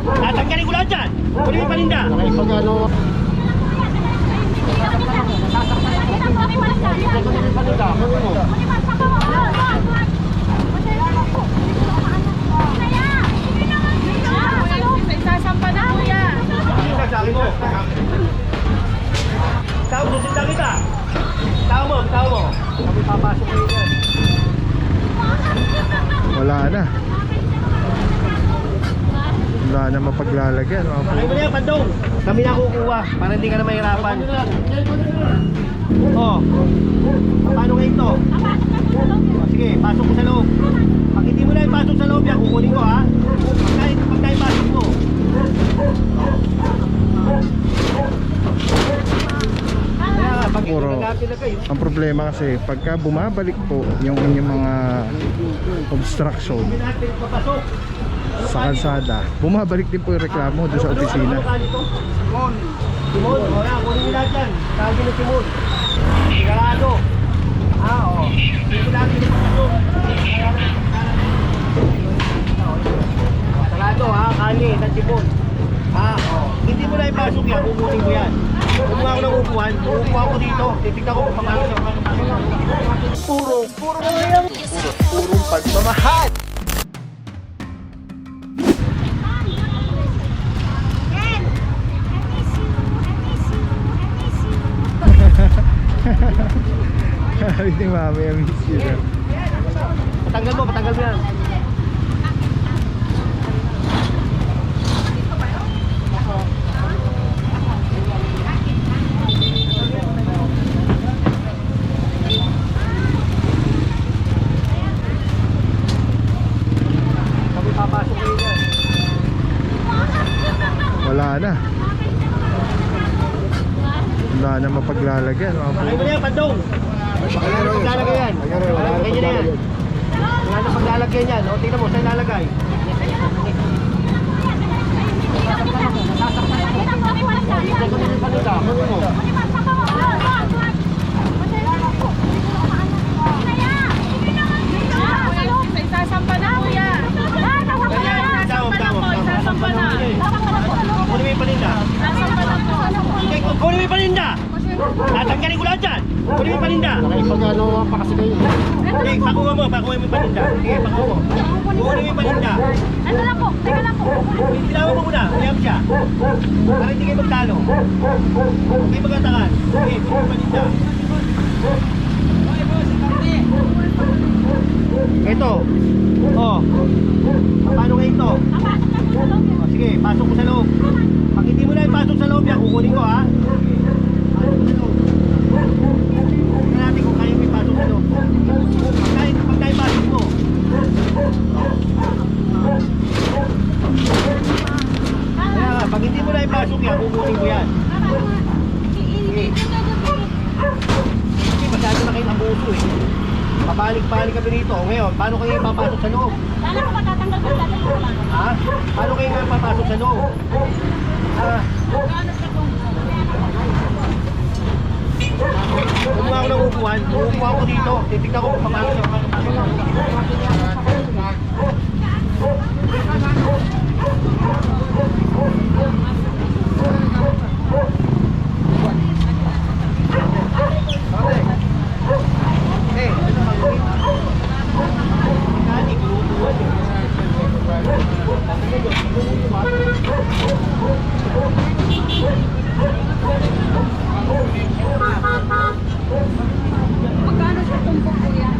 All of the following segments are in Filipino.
Tatanggalin ko lahat dyan. Kunin mo yung paninda. Pag-ano? Sasampa na kuya. Sabi mo. Tao, susundan kita. Tao mo. Kami papasok kayo dyan. Wala na. Wala na mapaglalagyan. Ay mo na yan, Pandong. Kami na kukuha para hindi ka na mahirapan. Oh. Paano kayo ito? Sige, pasok ko sa loob. Pag hindi mo na ipasok sa loob yan, kukunin ko ha. Pag naipasok mo. Kaya pag Puro. nagapin na kayo. Ang problema kasi pagka bumabalik po yung inyong mga obstruction Hindi natin papasok. sa kalsada, bumabalik din po yung reklamo doon sa opisina. Simon, wala, kunin nyo lahat yan. Tawagin na Simon. Sigurado. Oo. Hindi ko natin ipapasok. Sigurado ha, kali, ng Simon. Oo. Hindi mo na ipasok yan, kukunin ko yan. Kumuha ko ng upuan, uupuha ko dito. Titignan ko kung pamasok sa mga. Puro yan. Purong pagmamahal. Sabi ni Mami, I miss you na. Patanggal mo yan. Kami papasok kayo dyan. Wala na. Wala na mapaglalagyan. Ay mo na yan, Pandong. Wala na paglalagay yan. Ganyan na yan. Wala na paglalagay yan. O, tingnan mo, saan lalagay? Sasampa na kuya. Sasampa na. Kunin mo yung paninda. Sasampa na po. Kunin mo yung paninda. Tatanggalin ko lahat dyan. Kunin mo yung paninda. Pag-ano pa kasi kayo? Sige, pakuha mo yung paninda. Sige, pakuha mo. Kunin mo yung paninda. Ano lang po? Teka lang po. Bilawan mo muna, uyam siya. Para hindi kayo magtalo. Huwag kayo magkatakan. Sige, kunin mo yung paninda. Ito. Oh. Paano kayo ito? Oh, sige, pasok ko sa loob. Pag hindi mo na ipasok sa loob yan, kukunin ko ha. Pasok ko sa loob. Tingnan natin kung kaya mo ipasok sa loob. Pag naipasok mo. Kaya nga, pag hindi mo na ipasok yan, kukunin ko yan. Kasi masyado na kayong abuso eh. Pabalik-balik kami rito. Ngayon, paano kayo ipapasok sa loob? Sana ko matatanggal ko dati ko lang. Ha? Paano kayo ipapasok sa loob? Ha? Kumuha ko ng upuan, uupuha ko dito. Titignan ko kung pamasok sa mga. Magkano sa tumpok kuya?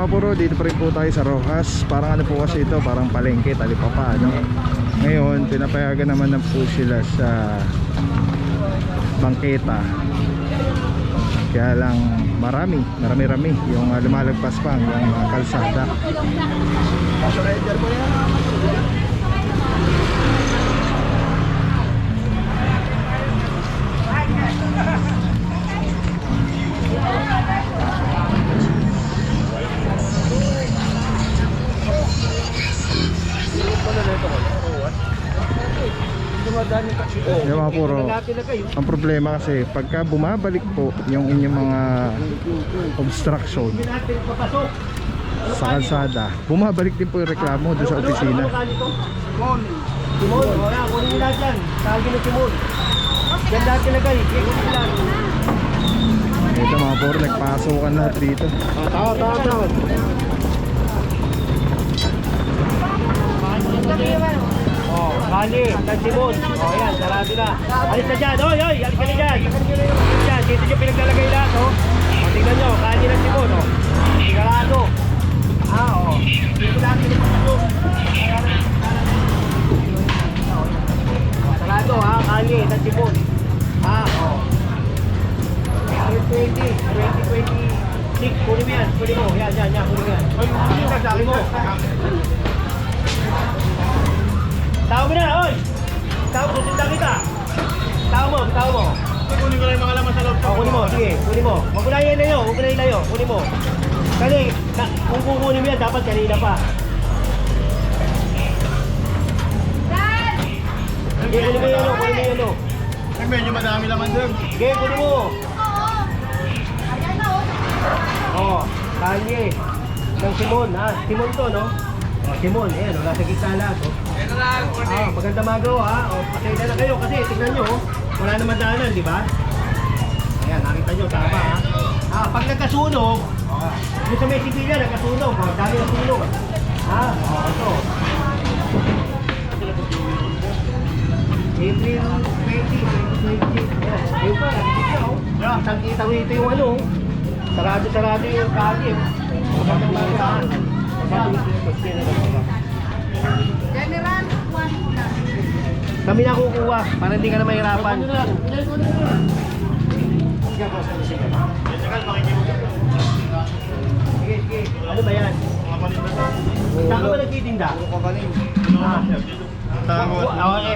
mga puro, dito pa rin po tayo sa Rojas. Parang ano po kasi ito, parang palengke, talipapa, no? Ngayon, pinapayagan naman na po sila sa bangketa. Kaya lang marami yung lumalagpas pa yung kalsada. Yung mga puro, ang problema kasi pagka bumabalik po yung inyong mga obstruction sa kalsada, bumabalik din po yung reklamo doon sa opisina. Timon, wala, kunin nyo lahat yan. Tagi ng Timon. Yan lahat nilagay, kunin nyo lahat. Ito mga puro, nagpasukan lahat dito. Tawag. Oh, kali, San Timon. Oh, yan, sarado na. Alis na dyan, oy, alis ka na dyan. Yan, dito nyo pinaglalagay lahat, oh. O, tingnan nyo, kali ng Timon, oh. Sarado. Oh. Dito lahat pinagpapasok. Sarado, kali, San Timon. Oh. 2026, kunin mo yan, kunin mo. Yan, kunin mo yan. Kunin mo. Tao mo na, oy! Tao mo, susundan kita! Tao mo! Kunin ko lang yung mga laman sa loob. Kunin mo, sige, kunin mo. Huwag mo na ilayo, kunin mo. Kasi, kung kukunin mo yan, dapat kanina pa. Sige, kunin mo yun. Medyo madami laman doon. Sige, kunin mo. Oo, Kanye. Ng Simon, Simon to, no? Simon, ayan, nasa gitna lahat, oh. Maganda magawa, pasensya na kayo kasi tignan nyo, wala naman daanan, di ba? Ayan, nakita nyo, tama, pag nagkasunog, yung sa may sibilya, nagkasunog, dami ng sunog. Ito. April 20, 2020, ayan, yun pa, nakikita, kitang-kita rito yung ano, sarado yung kali, magandang magawa. Kami na kukuha para hindi ka na mahirapan. Sige. Ano ba yan? Saan ka ba nagtitinda?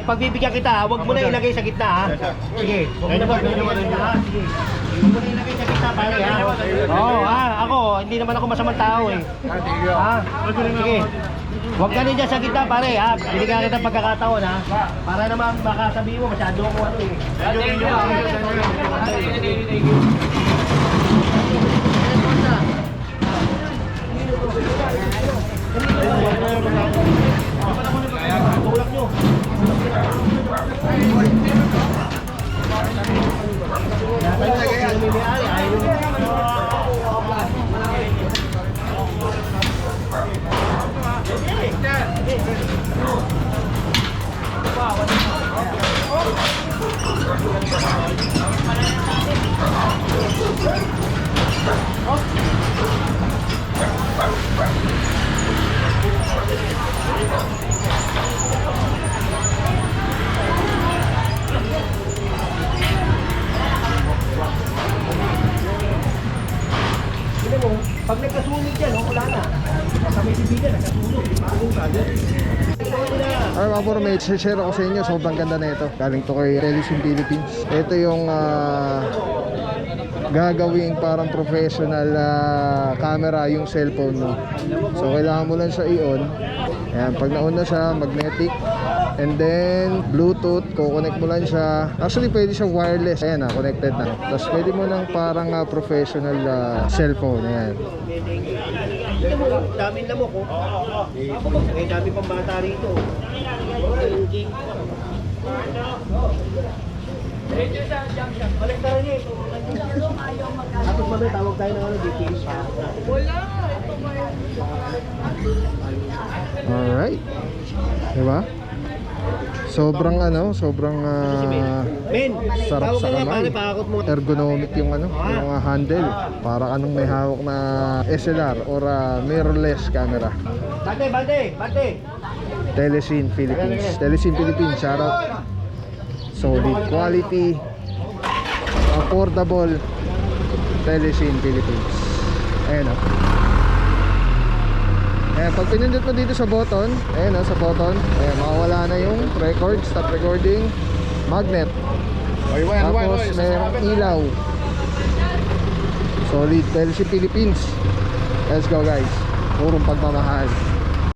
Pagbibigyan kita, huwag mo na ilagay sa gitna, ha? Sige, huwag mo na ilagay sa gitna, ha? Sige. Huwag mo na ilagay sa gitna, pare, ha? Oo, ako, hindi naman ako masamang tao, eh. Sige. Huwag ka rin dyan sa gitna, pare, ha? Binigyan kita pagkakataon, ha? Para naman baka sabihin mo, masyado ako ano, eh. Tulak nyo. Pag nagkasunog dyan, wala na. Basta may sibigan, nagkasunog. Bagong bagay. Ay mga puro, may share ako sa inyo. Sobrang ganda na ito. Galing to kay Relism Philippines. Ito yung gagawing parang professional camera yung cellphone mo. So kailangan mo lang siya i-on. Ayan, pag nauna siya, magnetic. And then Bluetooth, kukonect mo lang siya. Actually pwede siya wireless. Ayan connected na. Tapos pwede mo ng parang professional cellphone. Ayan. Dami na mo ko. Dami pang bata rito. Balik tayo niya. Tapos mamaya tawag tayo ng details. Alright. Diba? Sobrang sobrang Men, sarap tawag sa ka nga, kamay. pare, pakakot mo. Ergonomic yung yung handle. Para anong may hawak na SLR or mirrorless camera. Bante. Telesin Philippines. Telesin Philippines, shout out. Solid quality, affordable. Telesin Philippines. Ayan o. Ayan, pag pinindot mo dito sa button, ayan sa button, ayan, makawala na yung record, stop recording, magnet. Tapos mayroong ilaw. Solid, Telesin Philippines. Let's go guys. Purong pagmamahal.